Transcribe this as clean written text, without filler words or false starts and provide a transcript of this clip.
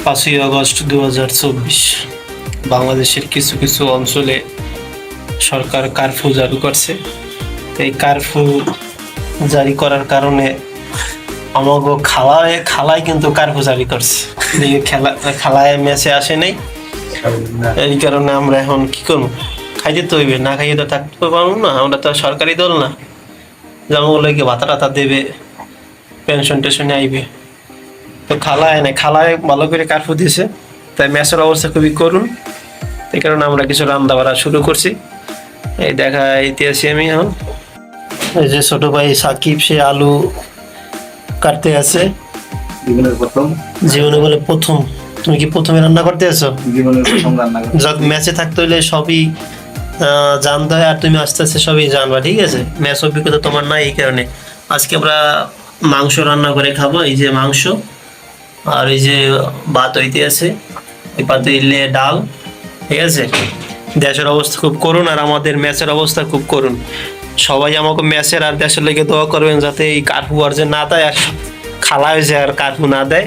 5ই August 2024 বাংলাদেশের কিছু কিছু অঞ্চলে সরকার কারফিউ জারি করছে। এই কারফিউ জারি করার কারণে আমাগো খালায় কিন্তু কারফিউ জারি করছে। খালায় মেসে আসে নাই, এই কারণে আমরা এখন কি করবো? খাইতে তো হইবে, না খাইয়ে তো থাকতে পারবো না। আমরা তো সরকারি দল না, যেমন ওগুলোকে ভাতা টাতা দেবে, পেনশন টেনশনে আইবে। তো খালায় ভালো করে কারফিউ দিয়েছে, তাই মেসের অবস্থা খুবই করুন। এই কারণে আমরা কিছু রান্না বাড়া শুরু করছি। এই দেখাইতেছি আমি এখন। এই যে ছোট ভাই সাকিব, সে আলু কাটতে আছে। জীবনে বলে প্রথম। তুমি কি প্রথমে রান্না করতে আছো? জীবনের প্রথম রান্না করা। যখন ম্যাচে থাকতে হইলে সবই জানতে হয়, আর তুমি আস্তে আস্তে সবই জানবা, ঠিক আছে? ম্যাচ অভিজ্ঞতা তোমার নাই, এই কারণে আজকে আমরা মাংস রান্না করে খাবো। এই যে মাংস, আর এই যে ভাত হইতে আছে, এই পাতিলে ডাল, ঠিক আছে? দেশের অবস্থা খুব করুন, আর আমাদের ম্যাচের অবস্থা খুব করুন। সবাই আমাকে ম্যাচের আর দেশের লেগে দোয়া করবেন, যাতে এই কার্ফু আর যে না দেয়, আর খালা হয়েছে আর কার্ফু না দেয়।